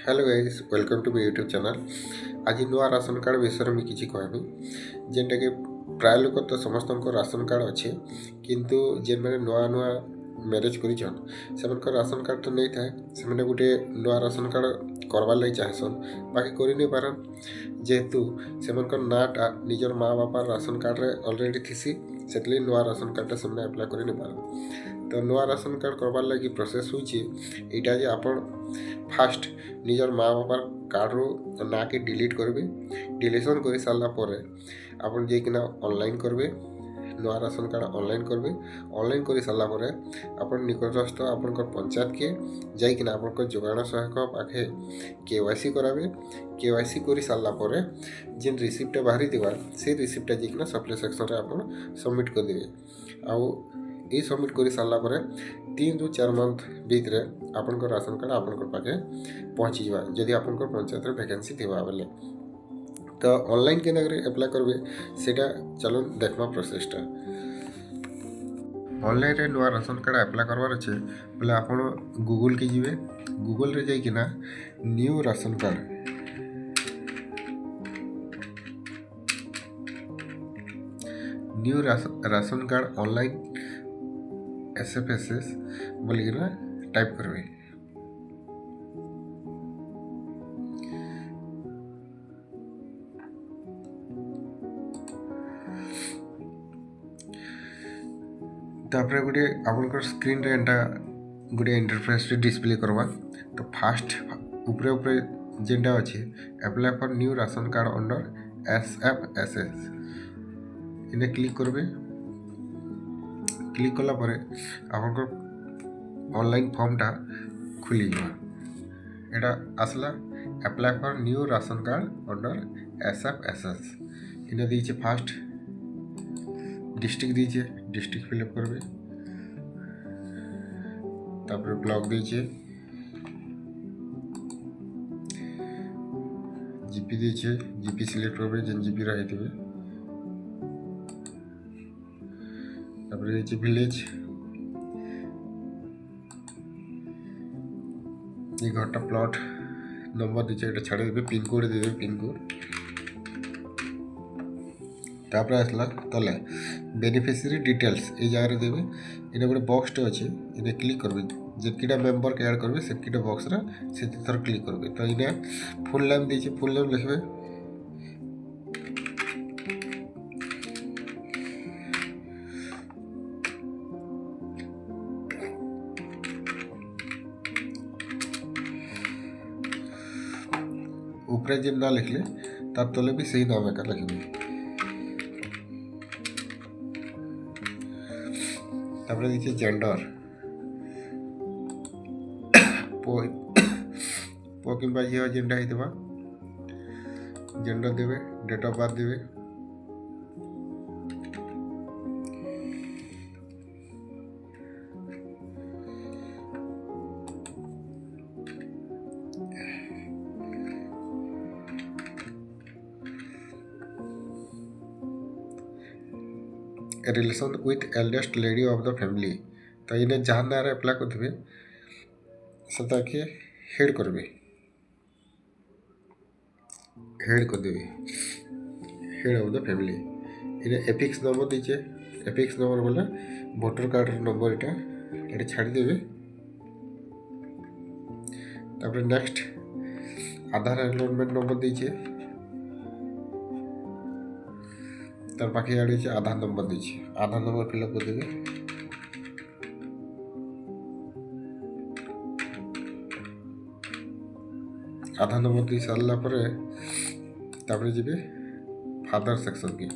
Hello guys welcome to my YouTube channel. आज नुआ ration card विषय में किसी कहमी जेनटा कि प्राय लोक तो समस्त राशन कार्ड अच्छे किंतु जेन मैंने नुआ नुआ मैरेज करिछन सेमनकर राशन कार्ड तो नहीं थाए से गोटे नुआ राशन कार्ड करवार लगी चाहसन बाकी कर नहीं पारन जेहेतु सेमनकर नाटा निजर माँ बापार राशन कार्ड रे ऑलरेडी थीसी से नुआ राशन कार्ड से अप्लाई कर नहीं पारन। तो नुआ राशन कार्ड करवार लगी प्रोसेस होची एटा जे आपण फास्ट निजर माँ बापार कार्ड्रु ना कि डिलीट करेंगे। डिलीशन कर सारा आपन जाइकिना ऑनलाइन करेंगे नुआ राशन कार्ड ऑनलाइन करेंगे। ऑनलाइन कर सारापर आपन निकटस्थ आपन पंचायत के जाइकिना आपन जोगाण सहायक पाखे केवाईसी करावे। केवाईसी कर सारापर जेन रिसिप्ट बाहरी दिवा से रिसिप्ट जाइकिना सप्लाई सेक्शन आपन सबमिट करदेवे। आउ ये सबमिट कर सारापर 3 ରୁ 4 मंथ भितर आपन राशन कार्ड आपन पाखे पहुँची जावा जदि आपन पंचायत वैकेंसी थी बेले। तो ऑनलाइन के अप्लाई करेंगे सेटा चलो देखमा प्रोसेसटा। ऑनलाइन रे नुआ राशन कार्ड अप्लाई करवार अच्छे बोले आप गूगल के जीवे। गूगल रे जाइकिना new ration card new ration card online SFSS बोलिकिना टाइप करवे। तापर गोटे आपन स्क्रीन रे एंटा गोटे इंटरफेस डिस्प्ले करवा। तो फास्ट ऊपर ऊपर जेनटा अच्छे apply for new ration card under SFSS इन्हें क्लिक करबे। क्लिक कला परे आपन ऑनलाइन फॉर्मटा खुली जावा। एटा आसला apply for new ration card under SFSS इन्हें दीचे फास्ट डिस्ट्रिक्ट दीचे डिस्ट्रिक्ट फिलअप करबे। तापर ब्लॉक दीचे जीपी दीचे जीपी सिलेक्ट करबे जेन जीपी रहितबे। तापर दीचे विलेज ये घरटा प्लॉट नंबर दीचे एटा छाड़ देबे। पिन कोड देबे पिन कोड। तापर आसला तले बेनिफिशियरी डिटेल्स ये जगह देवे। इन्हें गोटे बॉक्स अच्छे इन्हें क्लिक करबे जितकीटा मेम्बर के ऐड करबे सेतकीटा बॉक्स से थर क्लिक करबे। तो इन्हें फुल नेम दीचे फुल नेम लिखबे। ऊपर जेन ना लिखले तार तले भी सही नाम एका लिखबे। तापर दीचे जेंडर पो कि झील जेनटा होता जेंडर देवे। डेट ऑफ बर्थ देवे। Relation with eldest lady of the family तो इन्हें जहाँ ना अप्लाई करते से हेड करबे। हेड कर देवे हेड ऑफ द फैमिली। इन्हें एपिक्स नंबर दीचे। एपिक्स नंबर बोले वोटर कार्ड नंबर ये छाड़ देवे। तापर नेक्स्ट आधार एनरोलमेंट नंबर दीचे तार पाखे आड़े आधार नंबर दीचे। आधार नंबर फिलअप कर देवे। आधार नंबर दी सारा पर जी फादर सेक्शन की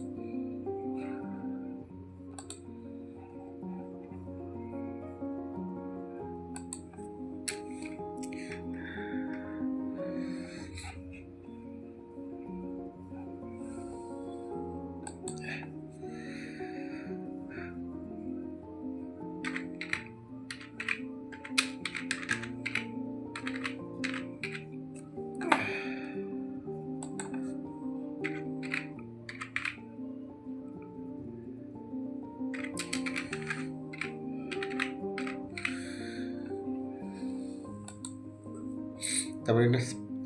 ତାପରେ ଏଇନେ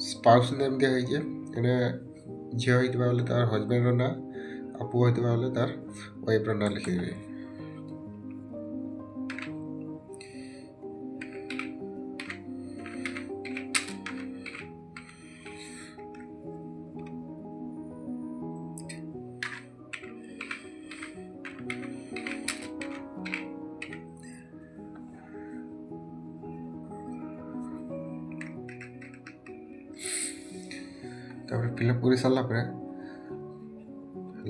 ସ୍ପାଉସ୍ ନେମ୍ ଦିଆହେଇଛେ ଏଇନେ ଝିଅ ହେଇଥିବା ବେଲେ ତାର ହଜବେଣ୍ଡର ନାଁ ଆଉ ପୁଅ ହେଇଥିବା ବେଲେ ତାର ୱାଇଫ୍ର ନାଁ ଲେଖିଦେବେ। তারপরে ফিল আপ করে সারা পরে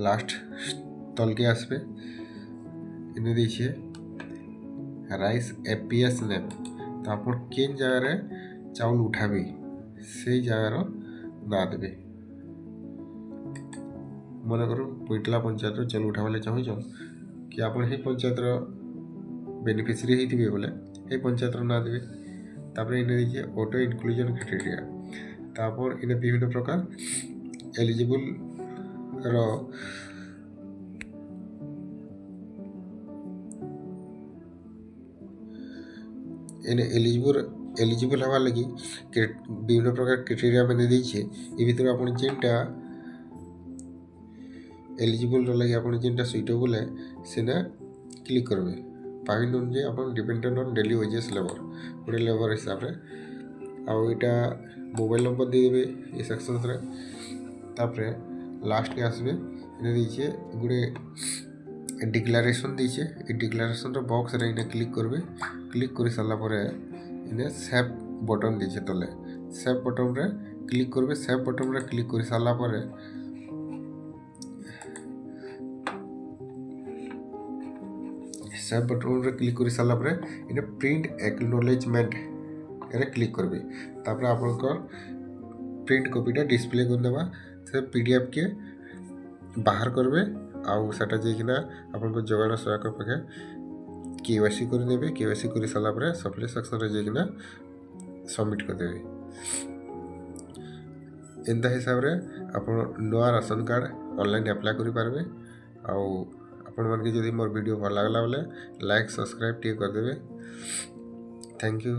লাস্ট তলকে আসবে এনে দিয়েছে রাইস এপিএস নেম তো আপনার কেন জায়গায় চাউল উঠাবে সেই জায়গার না দেবে। মনে করুন পৈটলা পঞ্চায়েতর চাউল উঠাবার চাহুছন কি আপনার সেই পঞ্চায়েতর বেনিফিসিয়ারি হইতিবে বলে এই পঞ্চায়েতর না দেবে। তারপরে এনে দিয়েছে অটো ইনক্লুজন ক্রাইটেরিয়া তারপর এনে বিভিন্ন প্রকার এলিজিবল এনে এলিজিবল হওয়ার লাগি বিভিন্ন প্রকার ক্রাইটেরিয়া মানে দিয়েছে এই ভিতরে আপনার যেটা এলিজিবল লাগে আপনার যেটা সুইটেবল है সেটা ক্লিক করবে। পাইন যে আপনার ডিপেন্ডেন্ট অন ডেলি ওয়েজেস লেबर গোটে লেबर হিসাবে আইটা মোবাইল নম্বর দিয়ে দেবে এই সেকশনসরে। তারপরে লাস্টকে আসবে এনে দিয়েছে গোটে ডিক্লারেসন দিয়েছে এই ডিক্লারেসনর বক্সরে এনে ক্লিক করবে। ক্লিক করে সারা পরে এনে সেভ বটন দিয়েছে তলে সেভ বটনরে ক্লিক করবে। সেভ বটনরে ক্লিক করে সারা পরে সেভ বটনরে ক্লিক করে সারা পরে এনে প্রিন্ট একনোলেজমেন্ট এর ক্লিক করবে। তারপরে আপনার প্রিন্ট কপিটা ডিসপ্লে করে দেওয়া সে পিডিএফ কে বাহার করবে ଆଉ ସେଟା ଯାଇକିନା ଆପଣଙ୍କ ଯୋଗାଣ ସହାୟକ ପାଖେ KYC କରିଦେବେ। KYC କରି ସାରିଲା ପରେ ସପ୍ଲାଇ ସେକ୍ସନରେ ଯାଇକିନା ସବମିଟ୍ କରିଦେବେ। ଏନ୍ତା ହିସାବରେ ଆପଣ ନୂଆ ରାସନ କାର୍ଡ଼ ଅନଲାଇନ୍ ଆପ୍ଲାଏ କରିପାରିବେ। ଆଉ ଆପଣମାନଙ୍କୁ ଯଦି ମୋର ଭିଡ଼ିଓ ଭଲ ଲାଗିଲା ବୋଲେ ଲାଇକ୍ ସବସ୍କ୍ରାଇବ୍ ଟିକେ କରିଦେବେ। Thank you.